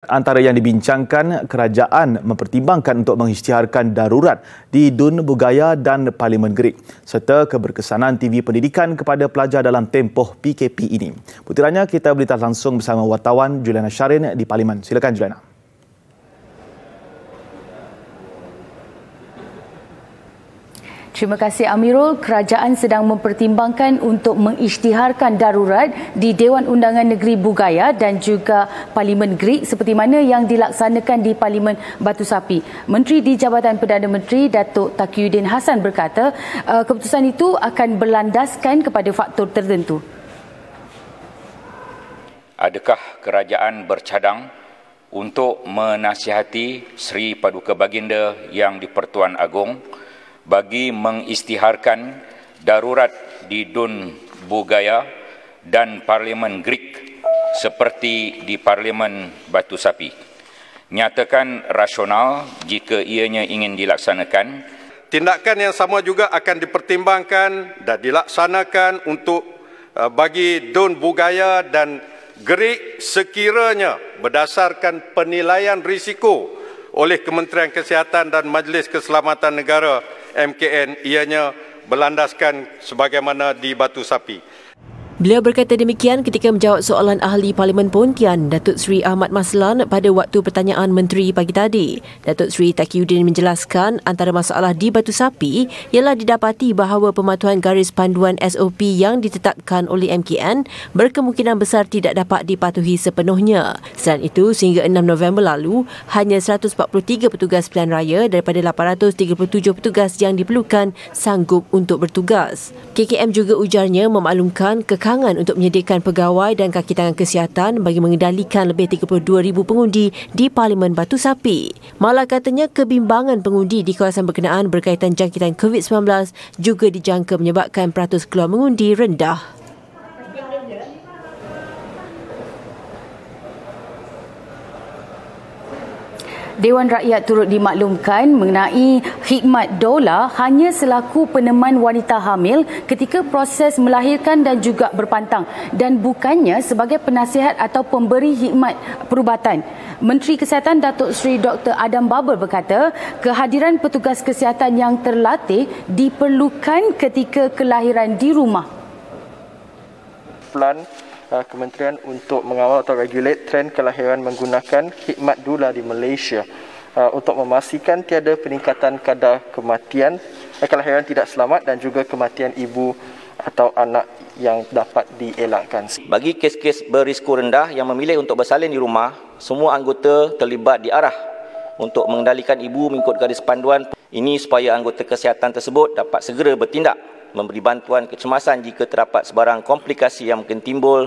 Antara yang dibincangkan, kerajaan mempertimbangkan untuk mengisytiharkan darurat di Dun Bugaya dan Parlimen Greek serta keberkesanan TV pendidikan kepada pelajar dalam tempoh PKP ini. Butirannya kita berita langsung bersama wartawan Juliana Syarin di Parlimen. Silakan Juliana. Terima kasih Amirul. Kerajaan sedang mempertimbangkan untuk mengisytiharkan darurat di Dewan Undangan Negeri Bugaya dan juga Parlimen Greek seperti mana yang dilaksanakan di Parlimen Batu Sapi. Menteri di Jabatan Perdana Menteri Datuk Taqiyuddin Hassan berkata keputusan itu akan berlandaskan kepada faktor tertentu. Adakah kerajaan bercadang untuk menasihati Seri Paduka Baginda Yang di-Pertuan Agong bagi mengisytiharkan darurat di Dun Bugaya dan Parlimen Greek seperti di Parlimen Batu Sapi. Nyatakan rasional jika ianya ingin dilaksanakan. Tindakan yang sama juga akan dipertimbangkan dan dilaksanakan untuk bagi Dun Bugaya dan Greek sekiranya berdasarkan penilaian risiko oleh Kementerian Kesihatan dan Majlis Keselamatan Negara MKN, ianya berlandaskan sebagaimana di Batu Sapi. Beliau berkata demikian ketika menjawab soalan ahli Parlimen Pontian, Datuk Seri Ahmad Maslan pada waktu pertanyaan Menteri pagi tadi. Datuk Seri Taqiyuddin menjelaskan antara masalah di Batu Sapi ialah didapati bahawa pematuhan garis panduan SOP yang ditetapkan oleh MKN berkemungkinan besar tidak dapat dipatuhi sepenuhnya. Selain itu, sehingga 6 November lalu, hanya 143 petugas pilihan raya daripada 837 petugas yang diperlukan sanggup untuk bertugas. KKM juga ujarnya memaklumkan untuk menyediakan pegawai dan kaki tangan kesihatan bagi mengendalikan lebih 32,000 pengundi di Parlimen Batu Sapi. Malah katanya kebimbangan pengundi di kawasan berkenaan berkaitan jangkitan COVID-19 juga dijangka menyebabkan peratus keluar mengundi rendah. Dewan Rakyat turut dimaklumkan mengenai khidmat doula hanya selaku peneman wanita hamil ketika proses melahirkan dan juga berpantang dan bukannya sebagai penasihat atau pemberi khidmat perubatan. Menteri Kesihatan Datuk Seri Dr. Adam Babar berkata kehadiran petugas kesihatan yang terlatih diperlukan ketika kelahiran di rumah. Plan Kementerian untuk mengawal atau regulate trend kelahiran menggunakan khidmat doula di Malaysia untuk memastikan tiada peningkatan kadar kematian, kelahiran tidak selamat dan juga kematian ibu atau anak yang dapat dielakkan. Bagi kes-kes berisiko rendah yang memilih untuk bersalin di rumah, semua anggota terlibat diarah untuk mengendalikan ibu mengikut garis panduan ini supaya anggota kesihatan tersebut dapat segera bertindak memberi bantuan kecemasan jika terdapat sebarang komplikasi yang mungkin timbul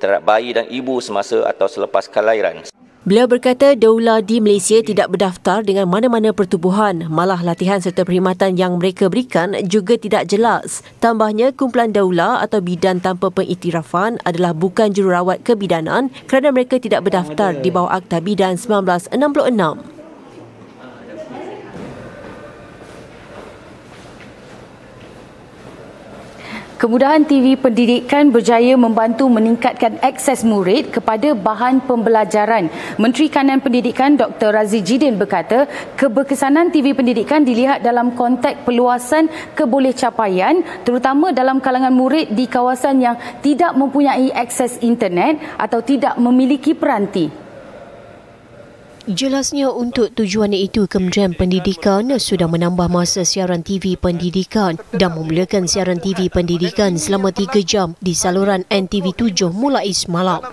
terhadap bayi dan ibu semasa atau selepas kelahiran. Beliau berkata doula di Malaysia tidak berdaftar dengan mana-mana pertubuhan, malah latihan serta perkhidmatan yang mereka berikan juga tidak jelas. Tambahnya, kumpulan doula atau bidan tanpa pengiktirafan adalah bukan jururawat kebidanan kerana mereka tidak berdaftar di bawah Akta Bidan 1966. Kemudahan TV Pendidikan berjaya membantu meningkatkan akses murid kepada bahan pembelajaran. Menteri Kanan Pendidikan Dr. Razzie Jidin berkata, keberkesanan TV Pendidikan dilihat dalam konteks peluasan kebolehcapaian terutama dalam kalangan murid di kawasan yang tidak mempunyai akses internet atau tidak memiliki peranti. Jelasnya untuk tujuan itu Kementerian Pendidikan sudah menambah masa siaran TV Pendidikan dan memulakan siaran TV Pendidikan selama 3 jam di saluran NTV7 mulai semalam.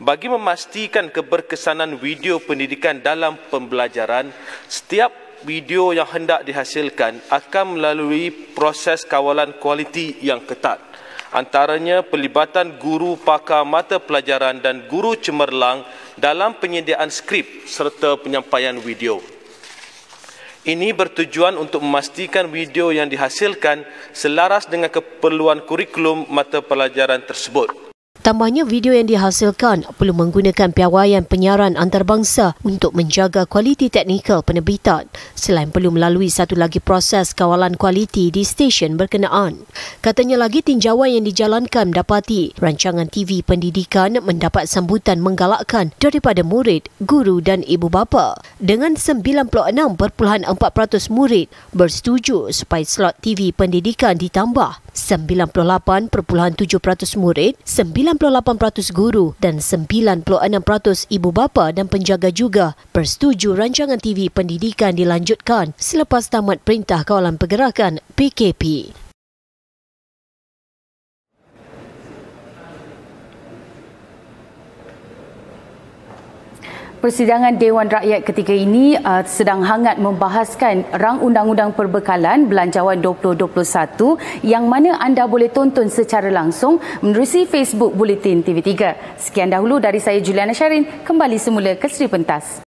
Bagi memastikan keberkesanan video pendidikan dalam pembelajaran, setiap video yang hendak dihasilkan akan melalui proses kawalan kualiti yang ketat. Antaranya pelibatan guru pakar mata pelajaran dan guru cemerlang dalam penyediaan skrip serta penyampaian video. Ini bertujuan untuk memastikan video yang dihasilkan selaras dengan keperluan kurikulum mata pelajaran tersebut. Tambahnya, video yang dihasilkan perlu menggunakan piawaian penyiaran antarabangsa untuk menjaga kualiti teknikal penerbitan, selain perlu melalui satu lagi proses kawalan kualiti di stesen berkenaan. Katanya lagi, tinjauan yang dijalankan mendapati rancangan TV pendidikan mendapat sambutan menggalakkan daripada murid, guru dan ibu bapa, dengan 96.4% murid bersetuju supaya slot TV pendidikan ditambah. 98.7% murid, 98% guru dan 96% ibu bapa dan penjaga juga bersetuju rancangan TV pendidikan dilanjutkan selepas tamat Perintah Kawalan Pergerakan PKP. Persidangan Dewan Rakyat ketika ini sedang hangat membahaskan rang undang-undang perbekalan belanjawan 2021 yang mana anda boleh tonton secara langsung menerusi Facebook Buletin TV3. Sekian dahulu dari saya Juliana Syarin, kembali semula ke Seri Pentas.